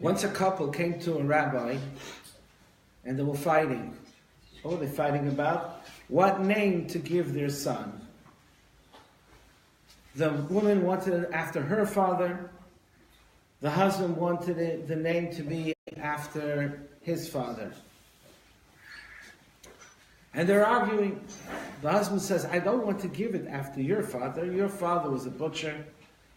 Once a couple came to a rabbi and they were fighting. What were they fighting about? What name to give their son. The woman wanted it after her father. The husband wanted the name to be after his father. And they're arguing. The husband says, I don't want to give it after your father. Your father was a butcher.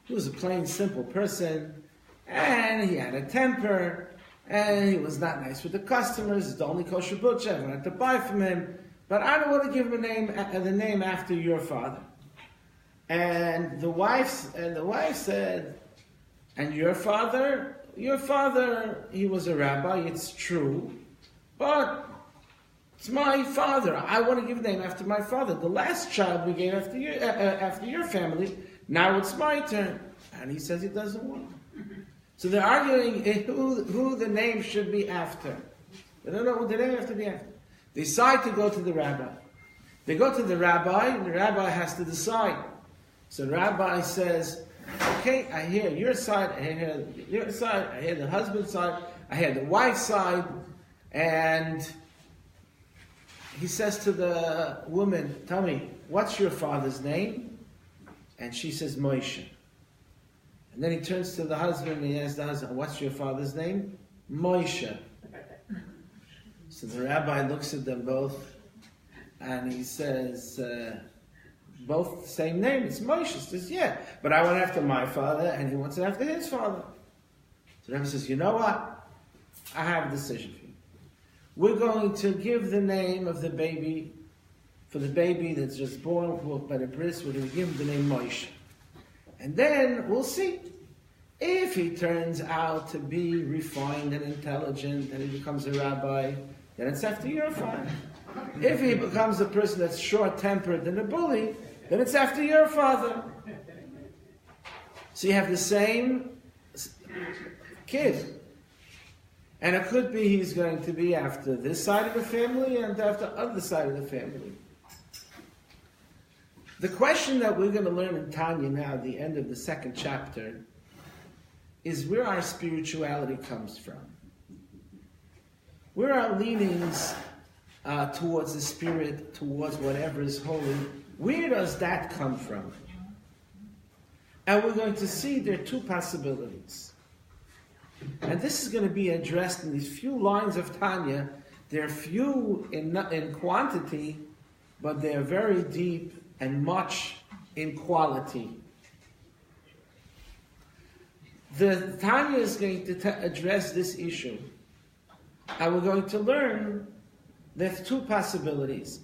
He was a plain, simple person. And he had a temper. And he was not nice with the customers. He's the only kosher butcher. I wanted to buy from him. But I don't want to give him the name after your father. And the wife said, and your father, he was a rabbi, it's true. But it's my father. I want to give a name after my father. The last child we gave after your family. Now it's my turn. And he says he doesn't want it. So they're arguing who the name should be after. They don't know who the name has to be after. They decide to go to the rabbi. They go to the rabbi, and the rabbi has to decide. So the rabbi says, okay, I hear your side, I hear your side, I hear the husband's side, I hear the wife's side, and he says to the woman, tell me, what's your father's name? And she says, Moshe. And then he turns to the husband and he asks the husband, what's your father's name? Moshe. So the rabbi looks at them both and he says, both the same name, it's Moshe. He says, yeah, but I want it after my father and he wants it after his father. So the rabbi says, you know what? I have a decision for you. We're going to give the name of the baby, for the baby that's just born by the bris, we're going to give him the name Moshe. And then we'll see. If he turns out to be refined and intelligent and he becomes a rabbi, then it's after your father. If he becomes a person that's short-tempered and a bully, then it's after your father. So you have the same kid. And it could be he's going to be after this side of the family and after the other side of the family. The question that we're going to learn in Tanya now, at the end of the second chapter, is where our spirituality comes from. Where our leanings towards the Spirit, towards whatever is holy, where does that come from? And we're going to see there are two possibilities. And this is going to be addressed in these few lines of Tanya. They're few in quantity, but they're very deep and much in quality. The Tanya is going to address this issue. And we're going to learn there's two possibilities.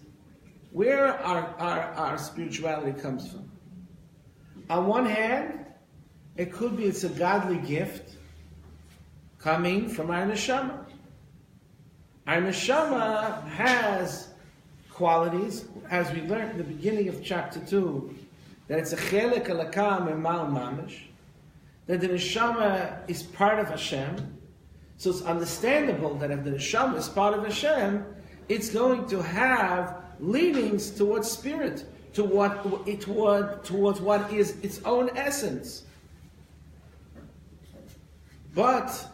Where our spirituality comes from. On one hand, it could be it's a godly gift coming from our neshama. Our neshama has qualities, as we learned in the beginning of chapter 2, that it's a chelek alakam emal mamish, that the neshama is part of Hashem. So it's understandable that if the neshama is part of Hashem, it's going to have leanings towards spirit, towards what is its own essence. But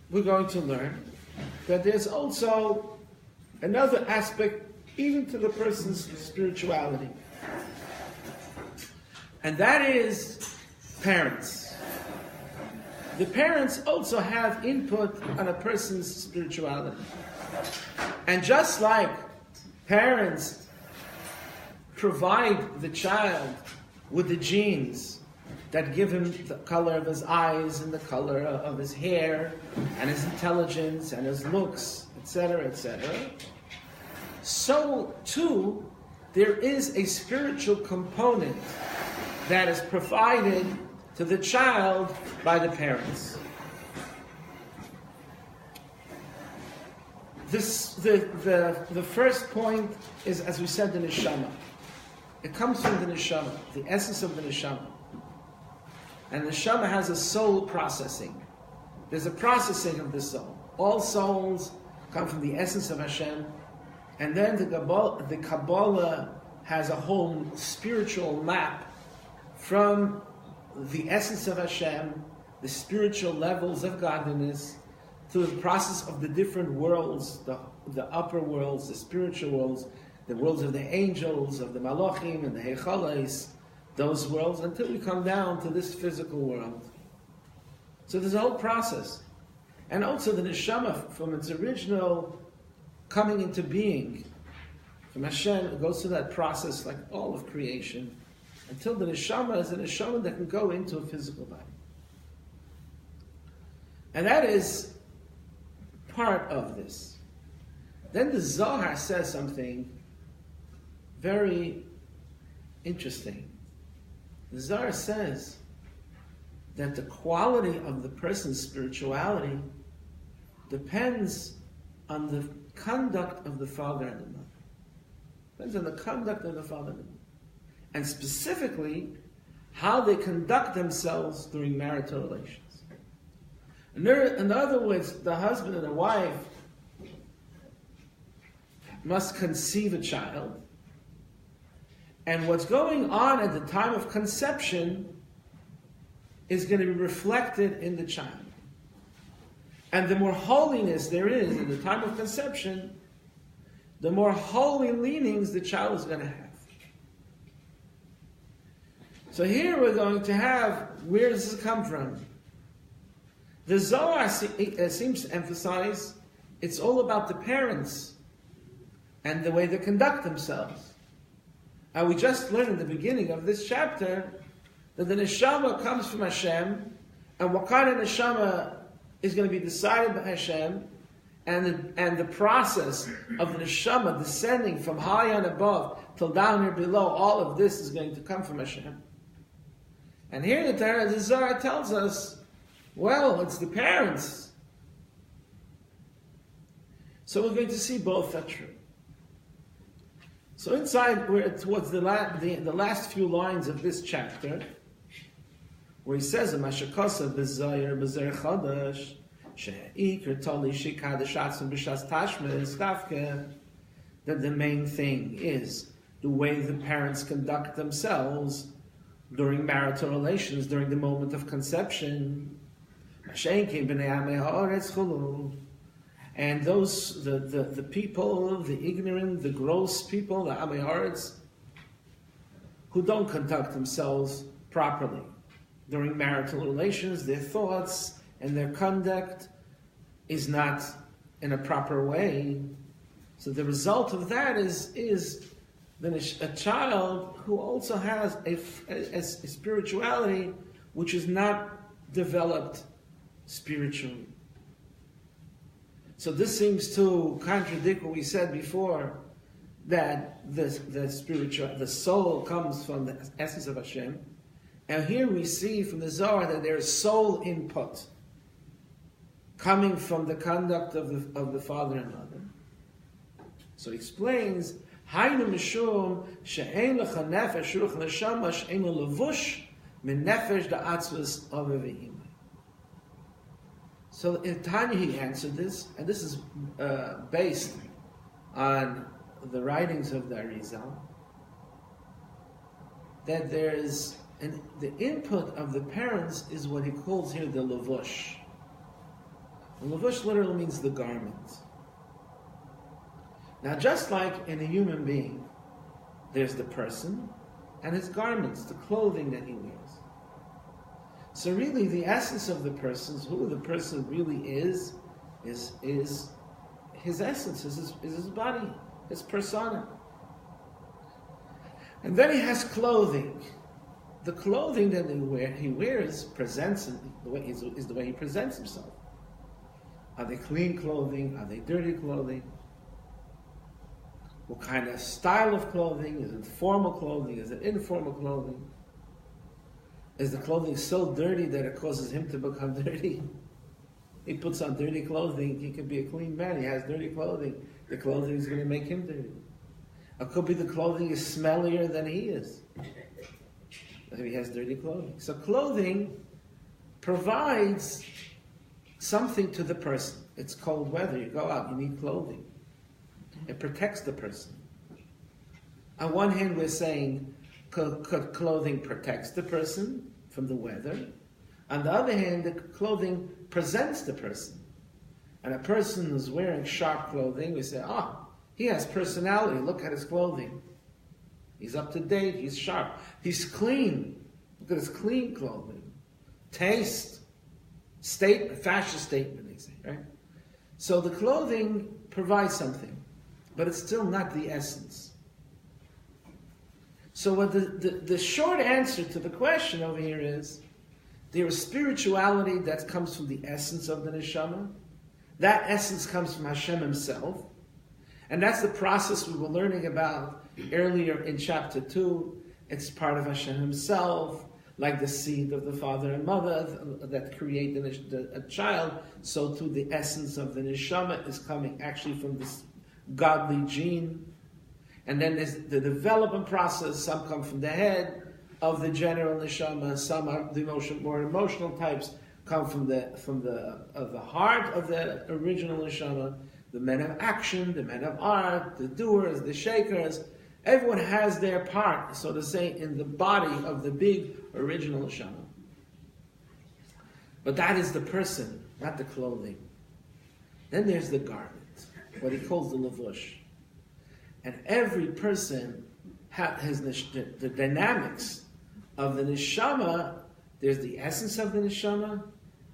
we're going to learn that there's also another aspect even to the person's spirituality. And that is parents. The parents also have input on a person's spirituality. And just like parents provide the child with the genes that give him the color of his eyes and the color of his hair and his intelligence and his looks, etc., etc., so too there is a spiritual component that is provided to the child by the parents. The first point is, as we said, the neshama. It comes from the neshama, the essence of the neshama. And the neshama has a soul processing. There's a processing of the soul. All souls come from the essence of Hashem. And then the Kabbalah has a whole spiritual map from the essence of Hashem, the spiritual levels of godliness, through the process of the different worlds, the upper worlds, the spiritual worlds, the worlds of the angels, of the malachim and the heichalos, those worlds, until we come down to this physical world. So there's a whole process. And also the neshama, from its original coming into being, from Hashem, it goes through that process like all of creation, until the neshama is a neshama that can go into a physical body. And that is part of this. Then the Zohar says something very interesting. The Zohar says that the quality of the person's spirituality depends on the conduct of the father and the mother. Depends on the conduct of the father and the mother. And specifically, how they conduct themselves during marital relations. In other words, the husband and the wife must conceive a child, and what's going on at the time of conception is going to be reflected in the child. And the more holiness there is at the time of conception, the more holy leanings the child is going to have. So here we're going to have, where does this come from? The Zohar seems to emphasize it's all about the parents and the way they conduct themselves. And we just learned in the beginning of this chapter that the neshama comes from Hashem, and what kind of neshama is going to be decided by Hashem, and the process of the neshama descending from high on above till down here below, all of this is going to come from Hashem. And here the Zohar tells us, well, it's the parents. So we're going to see both are true. So inside, we're towards the last few lines of this chapter, where he says, "Mashakosa b'zayir b'zer chadash she'ikr tali shikadosh atzim b'shas tashmis stavke," that the main thing is the way the parents conduct themselves during marital relations, during the moment of conception. And those, the people, the ignorant, the gross people, the Amei Haaretz, who don't conduct themselves properly during marital relations, their thoughts and their conduct is not in a proper way. So the result of that is then a child who also has a spirituality which is not developed spiritually. So this seems to contradict what we said before, that the soul comes from the essence of Hashem. And here we see from the Zohar that there is soul input coming from the conduct of the father and mother. So he explains, Haynu mishum she'en lecha nefesh ruch neshama she'en levush min nefesh da'atzvus avivim. So in Tanya he answered this, and this is based on the writings of the Arizal, that there is the input of the parents is what he calls here the levush. The levush literally means the garment. Now, just like in a human being, there's the person and his garments, the clothing that he wears. So really, the essence of the person, who the person really is his essence, is his body, his persona. And then he has clothing. The clothing that he wears presents is the way he presents himself. Are they clean clothing? Are they dirty clothing? What kind of style of clothing? Is it formal clothing? Is it informal clothing? Is the clothing so dirty that it causes him to become dirty? He puts on dirty clothing, he could be a clean man, he has dirty clothing. The clothing is going to make him dirty. It could be the clothing is smellier than he is. If he has dirty clothing. So clothing provides something to the person. It's cold weather, you go out, you need clothing. It protects the person. On one hand, we're saying clothing protects the person from the weather. On the other hand, the clothing presents the person. And a person who's wearing sharp clothing, we say, he has personality. Look at his clothing. He's up to date. He's sharp. He's clean. Look at his clean clothing. Taste. Fashion statement, they say, right? So the clothing provides something, but it's still not the essence. So what the short answer to the question over here is, there is spirituality that comes from the essence of the neshama. That essence comes from Hashem himself. And that's the process we were learning about earlier in chapter 2. It's part of Hashem himself, like the seed of the father and mother that create a child. So too the essence of the neshama is coming actually from this godly gene. And then there's the development process. Some come from the head of the general neshama. Some are the more emotional types come from the heart of the original neshama. The men of action, the men of art, the doers, the shakers. Everyone has their part, so to say, in the body of the big original neshama. But that is the person, not the clothing. Then there's the garment, what he calls the levush. And every person has the dynamics of the neshama. There's the essence of the neshama,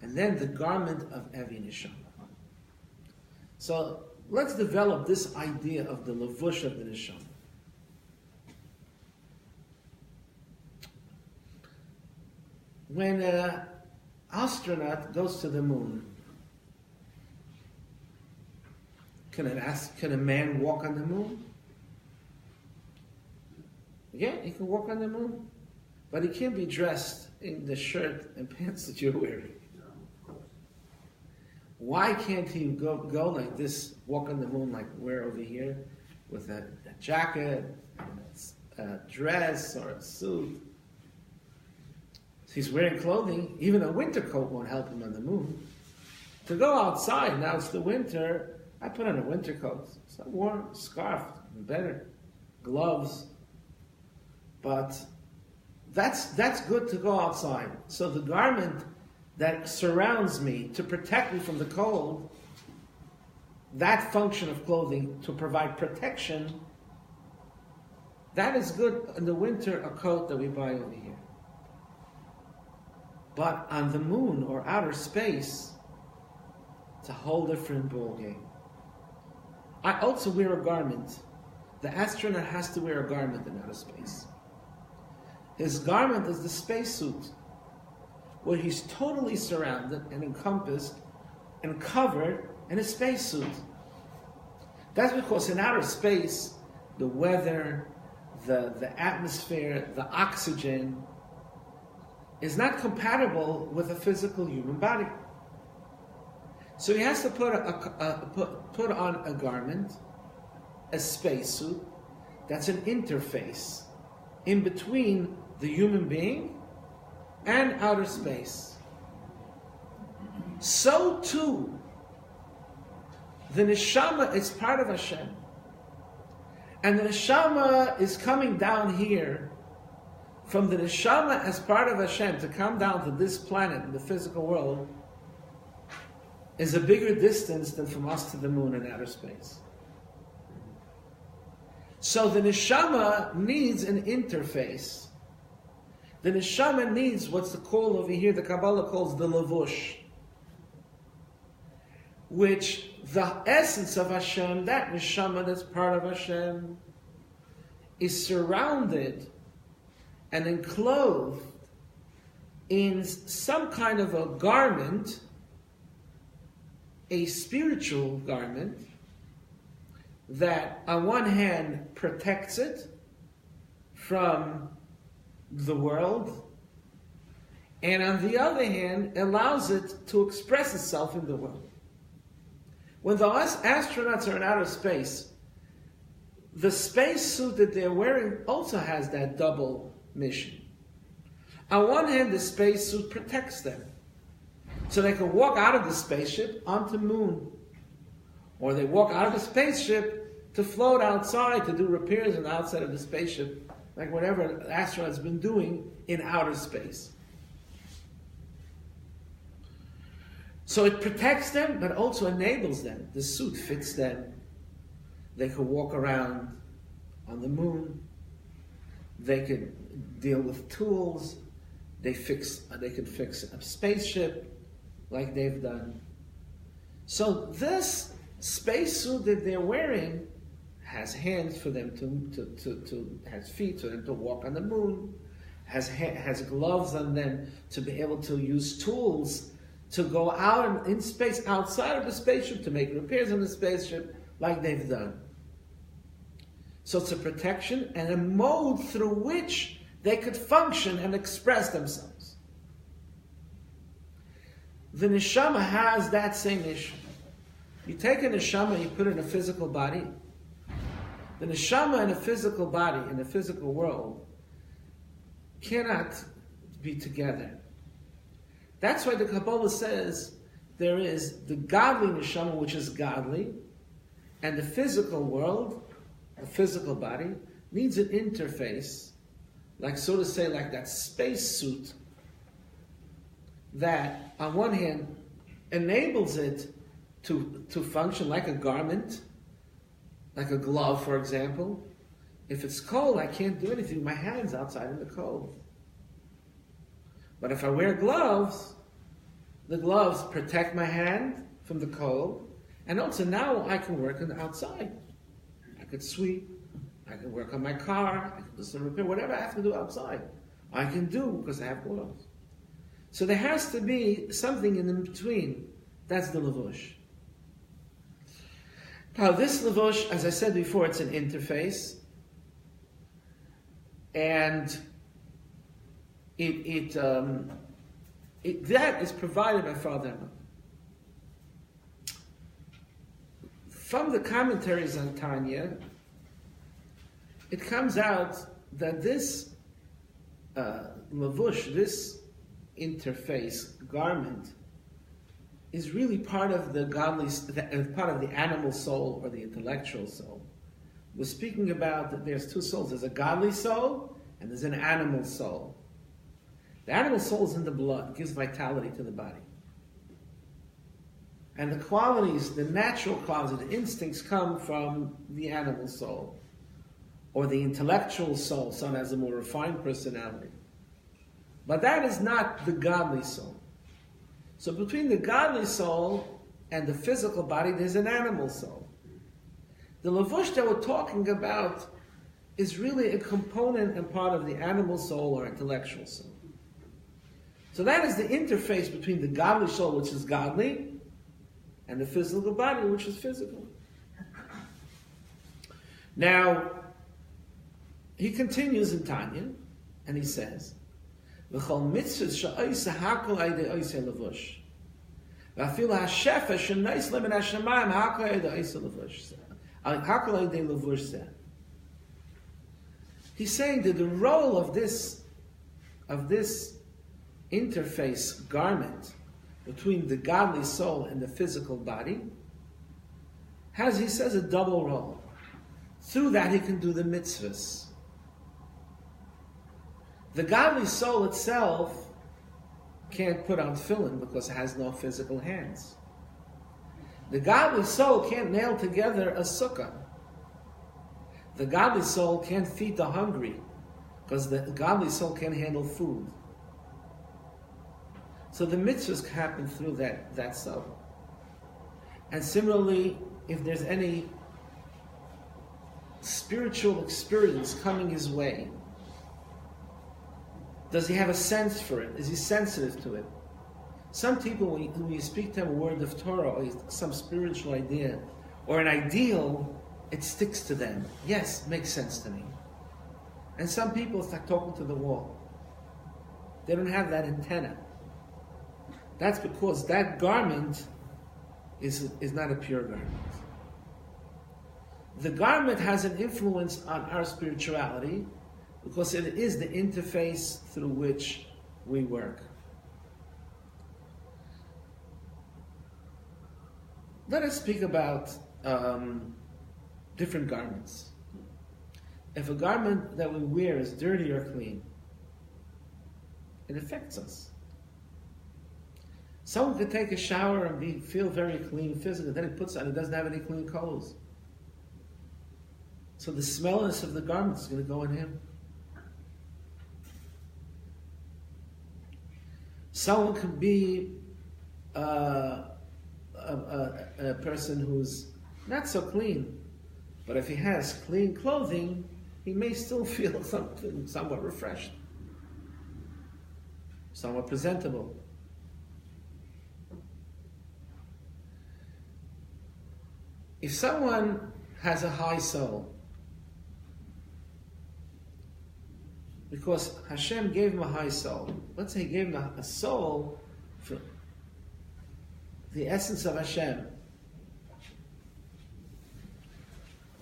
and then the garment of every neshama. So let's develop this idea of the levush of the neshama. When an astronaut goes to the moon, can a man walk on the moon? Yeah, he can walk on the moon, but he can't be dressed in the shirt and pants that you're wearing. Why can't he go like this, walk on the moon like we're over here, with a jacket, a dress, or a suit? He's wearing clothing. Even a winter coat won't help him on the moon. To go outside, now it's the winter, I put on a winter coat. It's not warm, scarf, better, gloves. But that's good to go outside. So the garment that surrounds me to protect me from the cold, that function of clothing to provide protection, that is good in the winter, a coat that we buy over here. But on the moon or outer space, it's a whole different ballgame. I also wear a garment. The astronaut has to wear a garment in outer space. His garment is the spacesuit, where he's totally surrounded and encompassed and covered in a spacesuit. That's because in outer space, the weather, the atmosphere, the oxygen is not compatible with a physical human body. So he has to put on a garment, a spacesuit, that's an interface in between the human being and outer space. So too, the neshama is part of Hashem. And the neshama is coming down here from the neshama as part of Hashem to come down to this planet in the physical world is a bigger distance than from us to the moon in outer space. So the neshama needs an interface. The neshama needs what's called over here, the Kabbalah calls the levush, which the essence of Hashem, that neshama that's part of Hashem, is surrounded and enclosed in some kind of a garment, a spiritual garment, that on one hand protects it from the world, and on the other hand allows it to express itself in the world. When the astronauts are in outer space, the spacesuit that they're wearing also has that double mission. On one hand, the spacesuit protects them, so they can walk out of the spaceship onto the moon, or they walk out of the spaceship to float outside to do repairs on the outside of the spaceship, like whatever an astronaut's been doing in outer space. So it protects them, but also enables them. The suit fits them. They could walk around on the moon. They could deal with tools. They could fix a spaceship like they've done. So this spacesuit that they're wearing has hands for them has feet for them to walk on the moon, has gloves on them to be able to use tools to go out in space outside of the spaceship to make repairs on the spaceship like they've done. So it's a protection and a mode through which they could function and express themselves. The neshama has that same issue. You take a neshama, you put it in a physical body. The neshama in a physical body, in the physical world, cannot be together. That's why the Kabbalah says there is the godly neshama, which is godly, and the physical world, the physical body, needs an interface, like so to say, like that space suit that, on one hand, enables it to function like a garment, like a glove, for example. If it's cold, I can't do anything with my hands outside in the cold. But if I wear gloves, the gloves protect my hand from the cold, and also now I can work outside. I could sweep, I can work on my car, I can do some repair, whatever I have to do outside, I can do because I have gloves. So there has to be something in between. That's the levush. Now this levush, as I said before, it's an interface, and that is provided by Father Emma. From the commentaries on Tanya, it comes out that this levush, this interface garment, is really part of the godly, part of the animal soul or the intellectual soul. We're speaking about that there's two souls. There's a godly soul and there's an animal soul. The animal soul is in the blood, gives vitality to the body. And the qualities, the natural qualities, the instincts come from the animal soul, or the intellectual soul. Some has a more refined personality. But that is not the godly soul. So between the godly soul and the physical body, there's an animal soul. The levush that we're talking about is really a component and part of the animal soul or intellectual soul. So that is the interface between the godly soul, which is godly, and the physical body, which is physical. Now, he continues in Tanya, and he says, "V'chol mitzvahs she'oisa hakol aydei oisa levush, v'afilu ha'shefa she'nois lemin ha'shamayim hakol aydei oisa levush, hakol aydei levush zeh." He's saying that the role of this interface garment between the godly soul and the physical body has, he says, a double role. Through that he can do the mitzvahs. The godly soul itself can't put on tefillin because it has no physical hands. The godly soul can't nail together a sukkah. The godly soul can't feed the hungry because the godly soul can't handle food. So the mitzvahs happen through that soul. And similarly, if there's any spiritual experience coming his way, does he have a sense for it? Is he sensitive to it? Some people, when you speak to them a word of Torah or some spiritual idea or an ideal, it sticks to them. Yes, makes sense to me. And some people, it's like talking to the wall. They don't have that antenna. That's because that garment is not a pure garment. The garment has an influence on our spirituality because it is the interface through which we work. Let us speak about different garments. If a garment that we wear is dirty or clean, it affects us. Someone could take a shower and feel very clean physically, then he puts on, he doesn't have any clean clothes. So the smellness of the garment is going to go in him. Someone could be a person who's not so clean, but if he has clean clothing, he may still feel something somewhat refreshed, somewhat presentable. If someone has a high soul, because Hashem gave him a high soul, let's say he gave him a soul for the essence of Hashem,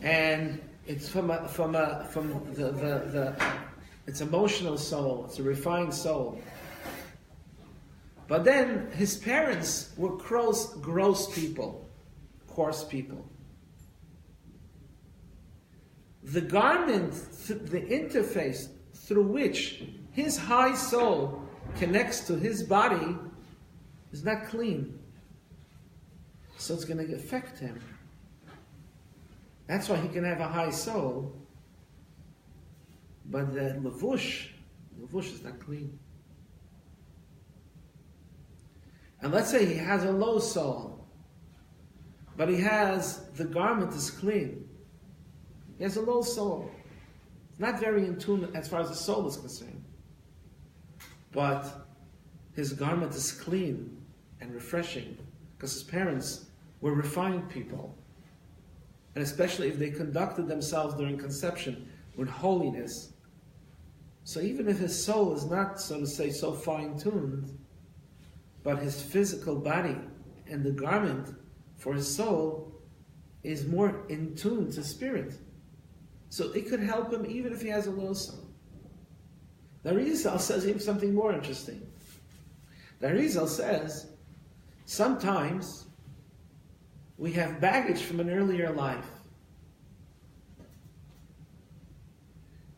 and it's from the it's emotional soul, it's a refined soul. But then his parents were gross people, coarse people. The garment, the interface through which his high soul connects to his body is not clean. So it's going to affect him. That's why he can have a high soul, but the levush is not clean. And let's say he has a low soul, but the garment is clean. He has a low soul. It's not very in tune as far as the soul is concerned. But his garment is clean and refreshing because his parents were refined people. And especially if they conducted themselves during conception with holiness. So even if his soul is not, so to say, so fine-tuned, but his physical body and the garment for his soul is more in tune to spirit. So it could help him even if he has a low soul. The Arizal says even something more interesting. The Arizal says, sometimes we have baggage from an earlier life.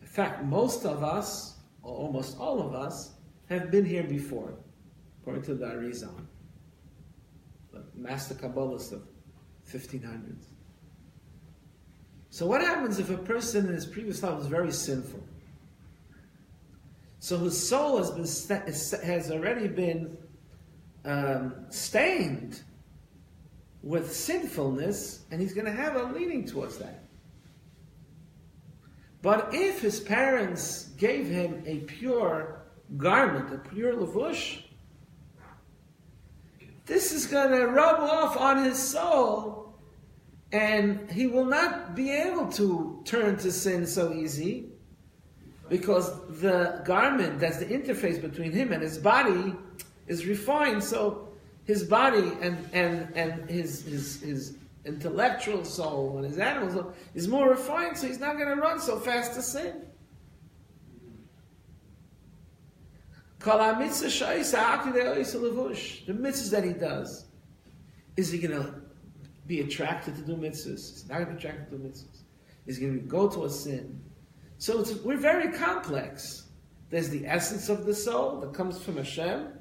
In fact, most of us, or almost all of us, have been here before, according to the Arizal, the master Kabbalist of 1500s. So what happens if a person in his previous life was very sinful? So his soul has already been stained with sinfulness, and he's going to have a leaning towards that. But if his parents gave him a pure garment, a pure levush, this is going to rub off on his soul, and he will not be able to turn to sin so easy, because the garment, that's the interface between him and his body, is refined. So his body and his intellectual soul and his animal soul is more refined, so he's not going to run so fast to sin. The mitzvahs that he does, is he going to be attracted to do mitzvahs? He's not going to be attracted to do mitzvahs. He's going to go to a sin. So we're very complex. There's the essence of the soul that comes from Hashem,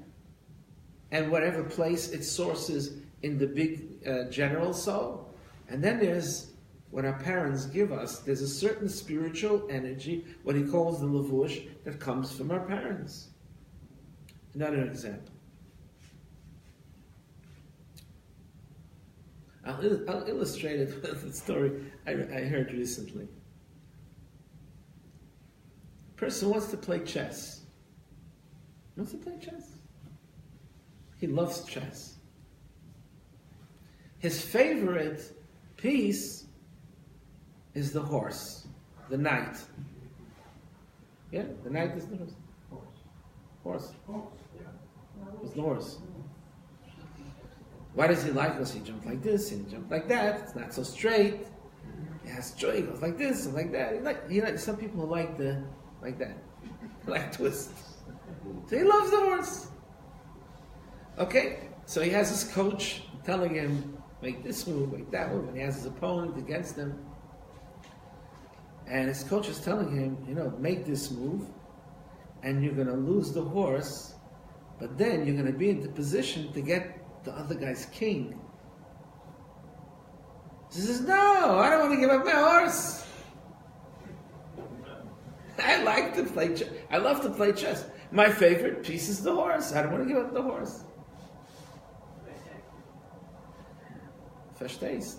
and whatever place its source is in the big general soul. And then there's what our parents give us. There's a certain spiritual energy, what he calls the levush, that comes from our parents. Another example. I'll illustrate it with a story I heard recently. A person wants to play chess. He wants to play chess. He loves chess. His favorite piece is the horse, the knight. Yeah, the knight is the horse. Horse. It's the horse. Why does he like us? He jumped like this, and he jumped like that. It's not so straight. He has joy. He goes like this and like that. He like some people who like that, like twists. So he loves the horse. Okay, so he has his coach telling him, make this move, make that move, and he has his opponent against him. And his coach is telling him, make this move, and you're going to lose the horse But then you're going to be in the position to get the other guy's king. He says, no, I don't want to give up my horse. I like to play chess. I love to play chess. My favorite piece is the horse. I don't want to give up the horse. Verstehst?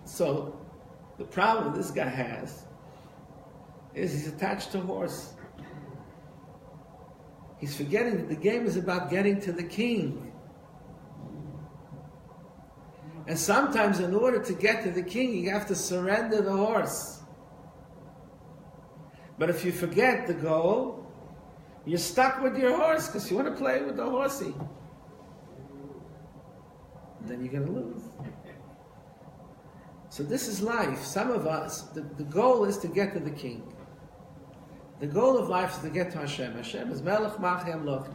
So, the problem this guy has is he's attached to a horse. He's forgetting that the game is about getting to the king. And sometimes in order to get to the king, you have to surrender the horse. But if you forget the goal, you're stuck with your horse because you want to play with the horsey. Then you're going to lose. So this is life. Some of us, the goal is to get to the king. The goal of life is to get to Hashem. Hashem is Melech Machem Loch.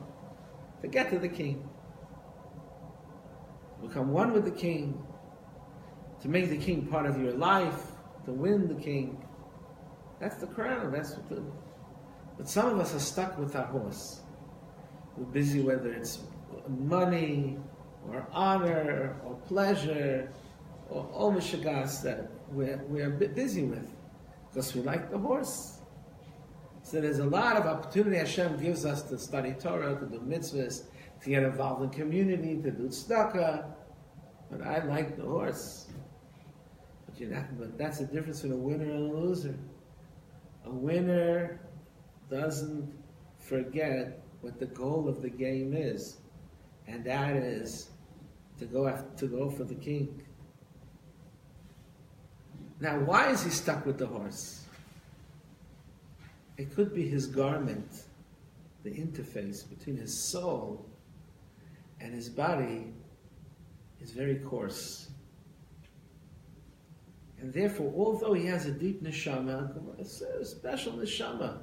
To get to the king. To become one with the king. To make the king part of your life. To win the king. That's the crown. But some of us are stuck with our horse. We're busy whether it's money, or honor, or pleasure, or all the shagas that we're busy with. Because we like the horse. So there's a lot of opportunity Hashem gives us to study Torah, to do mitzvahs, to get involved in community, to do tzedakah. But I like the horse. But that's the difference between a winner and a loser. A winner doesn't forget what the goal of the game is, and that is to go for the king. Now, why is he stuck with the horse? It could be his garment, the interface between his soul and his body is very coarse. And therefore, although he has a deep neshama, a special neshama,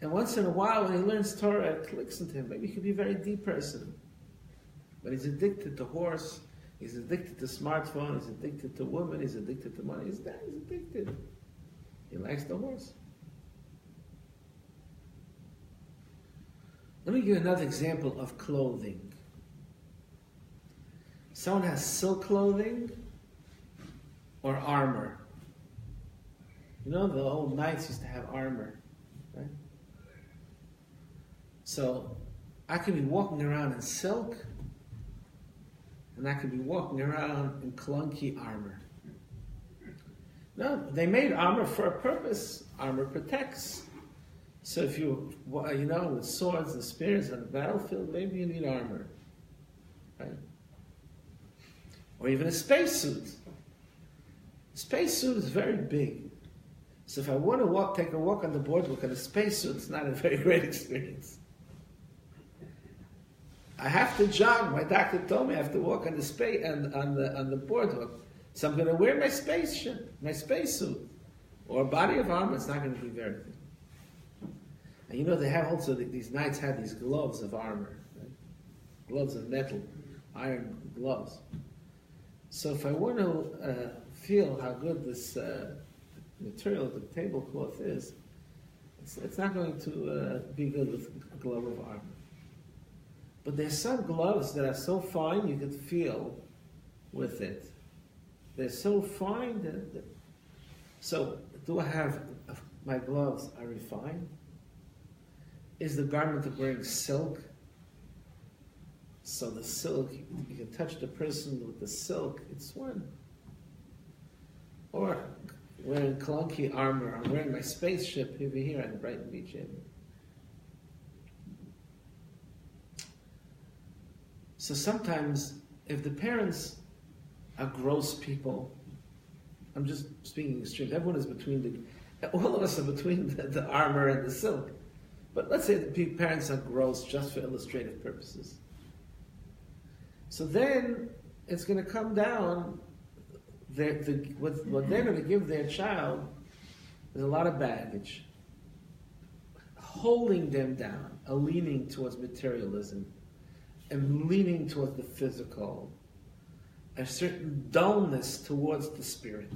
and once in a while when he learns Torah, it clicks into him. Maybe he could be a very deep person. But he's addicted to horse, he's addicted to smartphone, he's addicted to women, he's addicted to money, he's addicted. He likes the horse. Let me give you another example of clothing. Someone has silk clothing or armor. You know, the old knights used to have armor, right? So, I could be walking around in silk, and I could be walking around in clunky armor. No, they made armor for a purpose. Armor protects. So if with swords and spears on the battlefield, maybe you need armor, right? Or even a spacesuit. A spacesuit is very big. So if I want to take a walk on the boardwalk in a spacesuit, it's not a very great experience. I have to jog. My doctor told me I have to walk on the boardwalk. So I'm going to wear my spacesuit, or a body of armor. It's not going to be very good. And they have also, these knights had these gloves of armor, right? Gloves of metal, iron gloves. So if I want to feel how good this material of the tablecloth is, it's not going to be good with a glove of armor. But there's some gloves that are so fine you can feel with it. They're so fine that so do I have my gloves are refined? Is the garment of wearing silk? So the silk, you can touch the person with the silk, it's one. Or wearing clunky armor, I'm wearing my spaceship over here on Brighton Beach Inn. So sometimes, if the parents are gross people, I'm just speaking extremes, all of us are between the armor and the silk. But let's say the parents are gross just for illustrative purposes. So then it's going to come down, what they're going to give their child is a lot of baggage, holding them down, a leaning towards materialism, and leaning towards the physical, a certain dullness towards the spirit,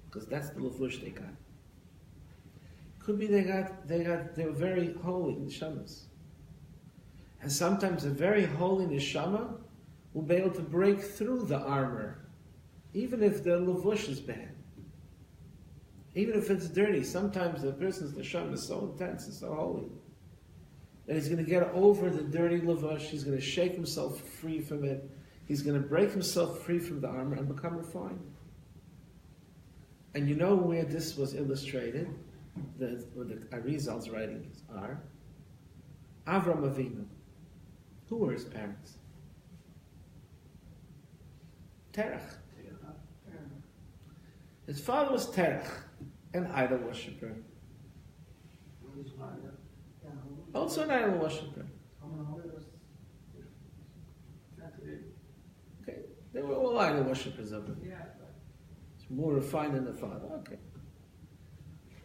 because that's the levush they got. Could be they were very holy neshamas. And sometimes a very holy neshama will be able to break through the armor, even if the levush is bad. Even if it's dirty, sometimes the person's neshama is so intense and so holy that he's going to get over the dirty levush, he's going to shake himself free from it, he's going to break himself free from the armor and become refined. And you know where this was illustrated? Where the Arizal's writings are? Avram Avinu. Who were his parents? Terach. His father was Terach, an idol worshipper. Also an idol worshipper. Okay, they were all idol worshippers of him. It's more refined than the father. Okay.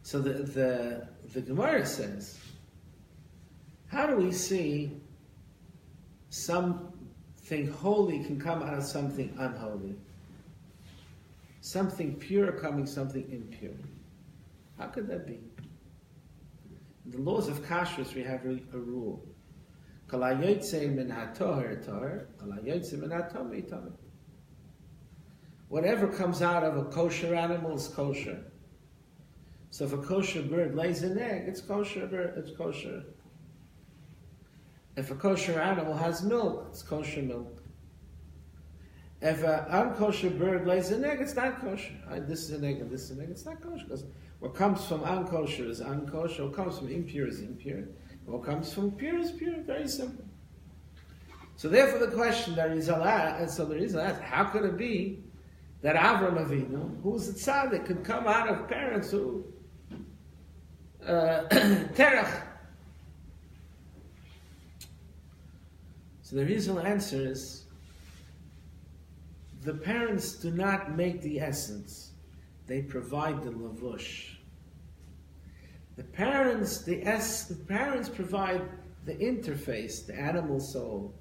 So the Gemara says, how do we see something holy can come out of something unholy? Something pure coming something impure. How could that be? In the laws of kashrus we have a rule. Whatever comes out of a kosher animal is kosher. So if a kosher bird lays an egg, it's kosher bird, it's kosher. If a kosher animal has milk, it's kosher milk. If an unkosher bird lays an egg, it's not kosher. This is an egg and this is an egg, it's not kosher. Because what comes from unkosher is unkosher, what comes from impure is impure. What comes from pure is pure, very simple. So therefore the question that Rizal asked, how could it be that Avram Avinu, who was a tzaddik, could come out of parents who terach? So the Rizal answer is, the parents do not make the essence, they provide the lavush. The parents provide the interface, the animal soul,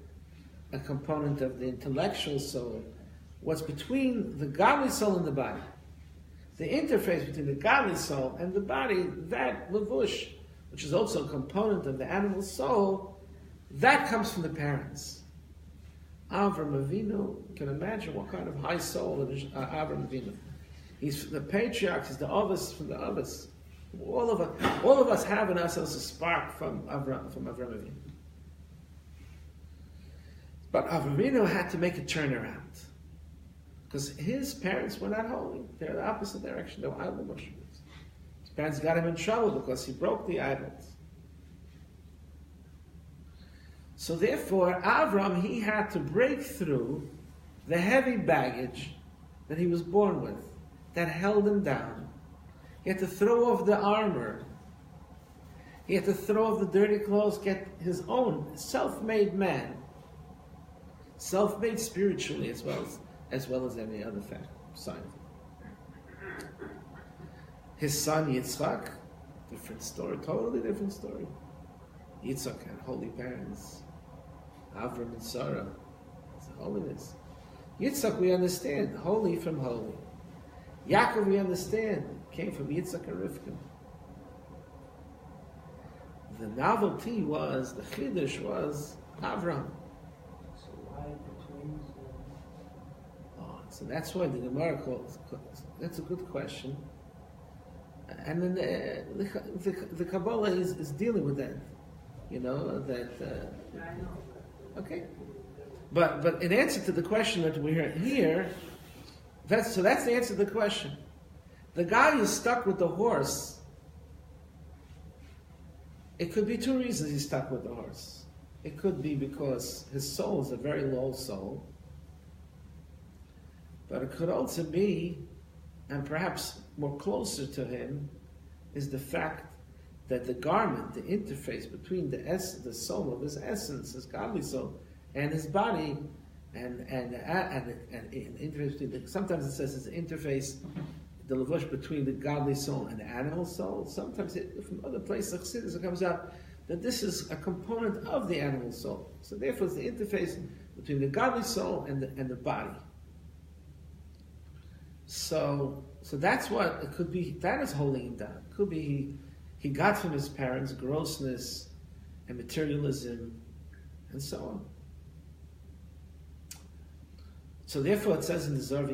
a component of the intellectual soul, what's between the godly soul and the body. The interface between the godly soul and the body, that lavush, which is also a component of the animal soul, that comes from the parents. Avram Avinu, you can imagine what kind of high soul it is, Avram Avinu. He's the patriarch, he's the Avos from the Avos. All of us have in ourselves a spark from Avram Avinu. But Avram Avinu had to make a turnaround. Because his parents were not holy. They're the opposite direction. They were idol worshippers. His parents got him in trouble because he broke the idols. So therefore, Avram, he had to break through the heavy baggage that he was born with, that held him down. He had to throw off the armor. He had to throw off the dirty clothes, get his own self-made man. Self-made spiritually as well as any other side of it. His son Yitzchak, different story, totally different story. Yitzchak had holy parents. Avram and Sarah, it's holiness. Yitzchak we understand, holy from holy. Yaakov we understand, came from Yitzchak and Rivka. The novelty was, the chiddush was Avram. So why the twins? So that's why the Gemara calls. That's a good question. And then the Kabbalah is dealing with that. You know that. I know. Okay, but in answer to the question that we hear here, that's the answer to the question. The guy who's stuck with the horse. It could be two reasons he's stuck with the horse. It could be because his soul is a very low soul. But it could also be, and perhaps more closer to him, is the fact that the garment, the interface between the soul of his essence, his godly soul, and his body, and interface between sometimes it says it's an interface, the lavush between the godly soul and the animal soul. Sometimes from other places it comes out that this is a component of the animal soul. So therefore, it's the interface between the godly soul and the body. So that's what it could be. That is holding him down. It could be he got from his parents grossness and materialism and so on. So therefore it says in the Zohar,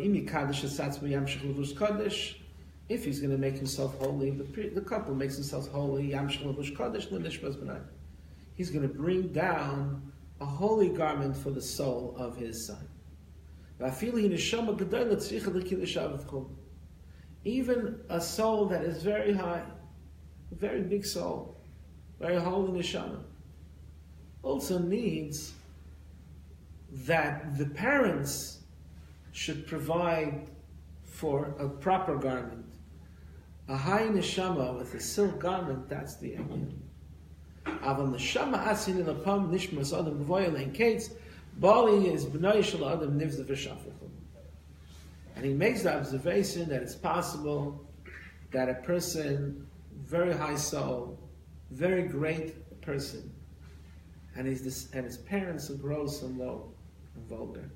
if he's going to make himself holy, the couple makes themselves holy, he's going to bring down a holy garment for the soul of his son. Even a soul that is very high, a very big soul, very holy neshama, also needs that the parents should provide for a proper garment. A high neshama with a silk garment, that's the idea. Aval neshama asin ilapam nishmas adam b'voyel and kates bali is b'nai shel adam nivza v'shafachim. And he makes the observation that it's possible that a person, very high soul, very great person, and his parents are gross and low and vulgar,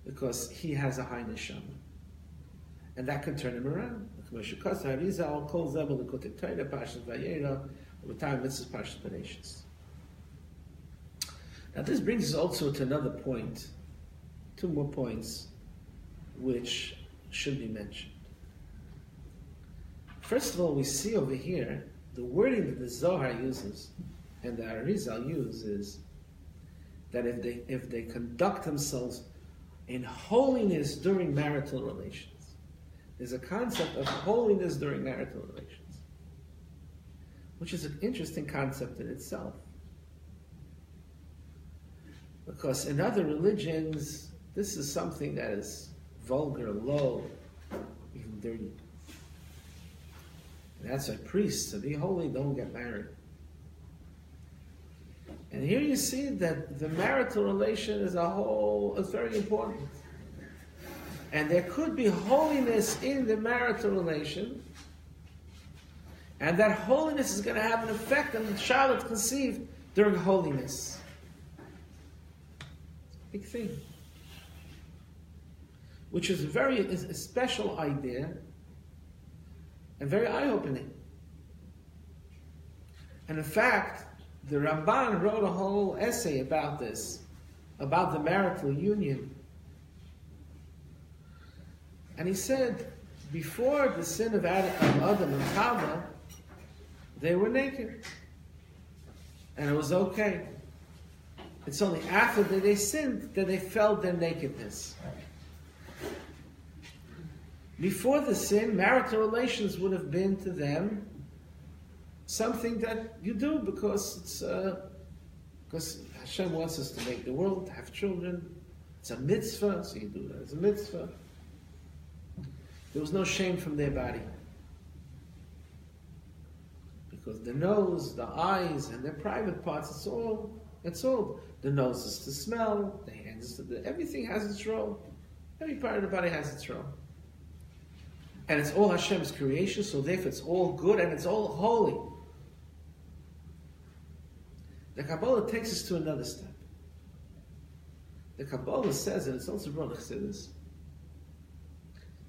because he has a high neshama, and that can turn him around. Now this brings us also to another point, two more points, which should be mentioned. First of all, we see over here, the wording that the Zohar uses, and the Arizal uses, that if they conduct themselves in holiness during marital relations, there's a concept of holiness during marital relations, which is an interesting concept in itself. Because in other religions, this is something that is vulgar, low, even dirty. And that's why priests, to be holy, don't get married. And here you see that the marital relation as a whole is very important. And there could be holiness in the marital relation, and that holiness is going to have an effect on the child that's conceived during holiness. Big thing. Which is a special idea and very eye-opening. And in fact, the Ramban wrote a whole essay about this, about the marital union. And he said, before the sin of Adam and Chava, they were naked. And it was okay. It's only after that they sinned that they felt their nakedness. Before the sin, marital relations would have been to them something that you do because Hashem wants us to make the world, to have children. It's a mitzvah, so you do that. It's a mitzvah. There was no shame from their body. Because the nose, the eyes, and their private parts, it's all. The nose is to smell, the hands is to everything has its role. Every part of the body has its role. And it's all Hashem's creation, so therefore it's all good and it's all holy. The Kabbalah takes us to another step. The Kabbalah says, and it's also brought Chassidus,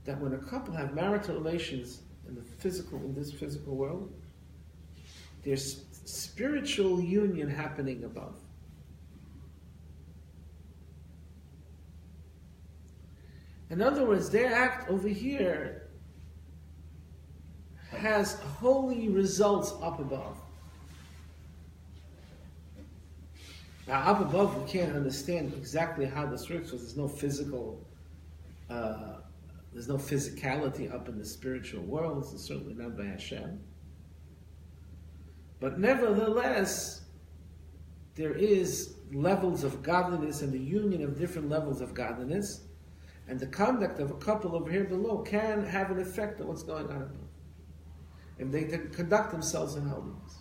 that when a couple have marital relations in this physical world, there's spiritual union happening above. In other words, their act over here has holy results up above. Now, up above, we can't understand exactly how this works because there's no physicality up in the spiritual world. It's certainly not by Hashem. But nevertheless, there is levels of godliness and the union of different levels of godliness. And the conduct of a couple over here below can have an effect on what's going on above, if they conduct themselves in holiness.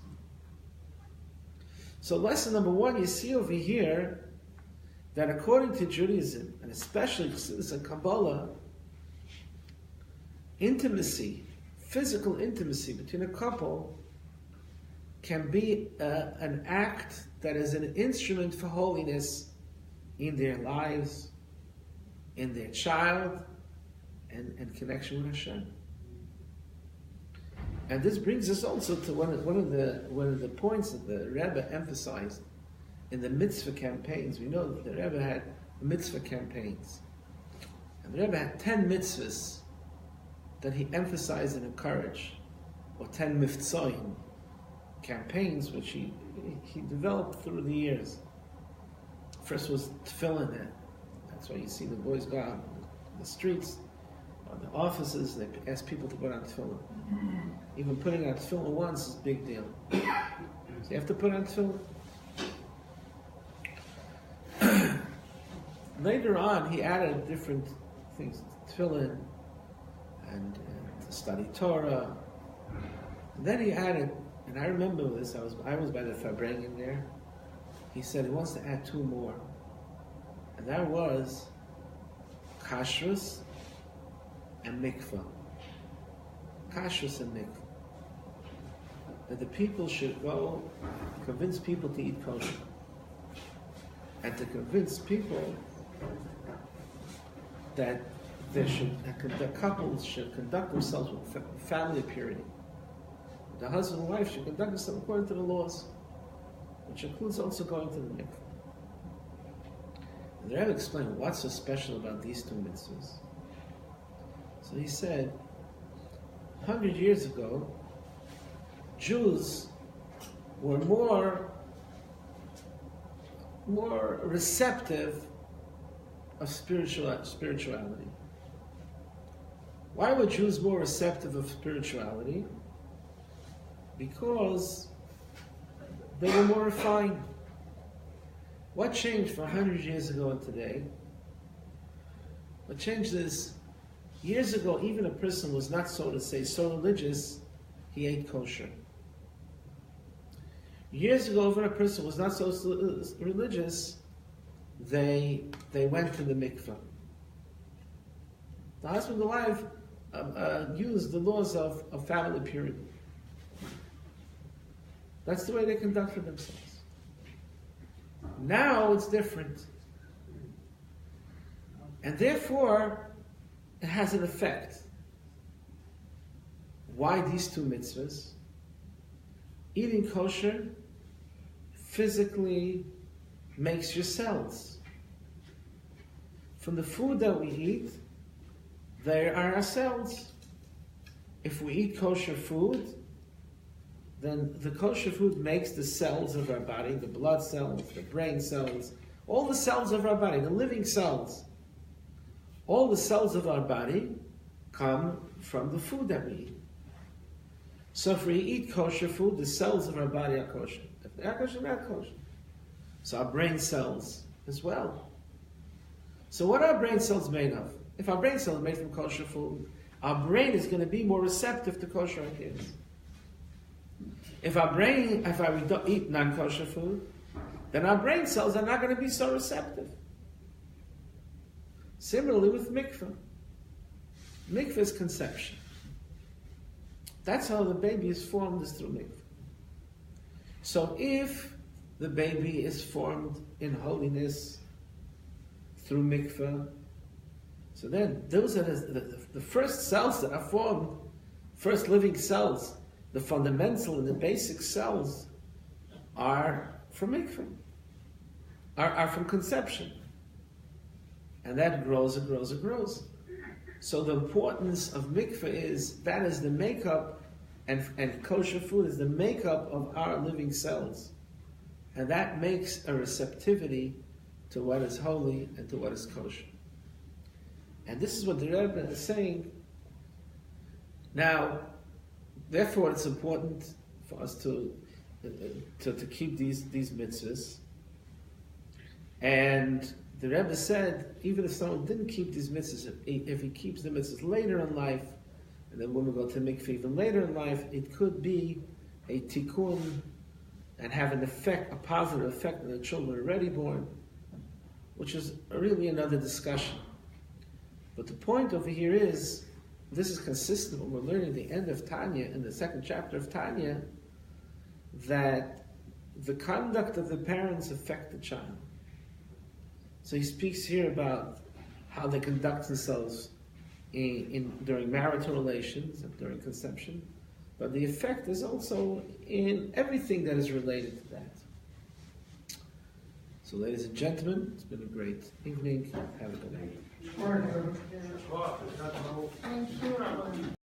So lesson number one, you see over here that according to Judaism, and especially Chassidus and Kabbalah, intimacy, physical intimacy between a couple can be an act that is an instrument for holiness in their lives, in their child, and connection with Hashem. And this brings us also to one of the points that the Rebbe emphasized in the mitzvah campaigns, we know that the Rebbe had mitzvah campaigns. And the Rebbe had 10 mitzvahs that he emphasized and encouraged, or 10 mitzvahim, campaigns which he developed through the years. First was tefillin. That's why you see the boys go out in the streets, or the offices, they ask people to put on tefillin. Even putting on tefillin once is a big deal. So you have to put on tefillin. Later on, he added different things, tefillin, and to study Torah. And then he added, and I remember this, I was by the Farbrengen there. He said he wants to add 2 more. And that was kashrus and mikvah. Kashrus and mikvah. That the people should go convince people to eat kosher. And to convince people that the couples should conduct themselves with family purity. The husband and wife should conduct themselves according to the laws, which includes also going to the mikveh. And the Rebbe explained what's so special about these 2 mitzvahs. So he said, 100 years ago, Jews were more receptive of spirituality. Why were Jews more receptive of spirituality? Because they were more refined. What changed from 100 years ago and today? What changed is, years ago, even a person was not, so to say, so religious, he ate kosher. Years ago, when a person was not so religious, they went to the mikveh. The husband and the wife used the laws of family purity. That's the way they conducted themselves. Now it's different. And therefore, it has an effect. Why these 2 mitzvahs? Eating kosher physically makes your cells. From the food that we eat, there are our cells. If we eat kosher food, then the kosher food makes the cells of our body, the blood cells, the brain cells, all the cells of our body, the living cells. All the cells of our body come from the food that we eat. So if we eat kosher food, the cells of our body are kosher. If they are kosher, they're not kosher. So our brain cells as well. So what are our brain cells made of? If our brain cells are made from kosher food, our brain is going to be more receptive to kosher ideas. If we don't eat non-kosher food, then our brain cells are not going to be so receptive. Similarly with mikveh. Mikveh is conception. That's how the baby is formed, is through mikveh. So if the baby is formed in holiness through mikveh, so then those are the first cells that are formed, first living cells, the fundamental and the basic cells are from mikveh, are from conception. And that grows and grows and grows. So the importance of mikveh is, that is the makeup, and kosher food is the makeup of our living cells. And that makes a receptivity to what is holy and to what is kosher. And this is what the Rebbe is saying. Now, therefore it's important for us to keep these mitzvahs. And the Rebbe said, even if someone didn't keep these mitzvahs, if he keeps the mitzvahs later in life, and then when we go to mikveh even later in life, it could be a tikkun and have an effect, a positive effect on the children already born, which is really another discussion. But the point over here is, this is consistent when we're learning the end of Tanya, in the 2nd chapter of Tanya, that the conduct of the parents affect the child. So he speaks here about how they conduct themselves during marital relations and during conception, but the effect is also in everything that is related to that. So ladies and gentlemen, it's been a great evening. Have a good night.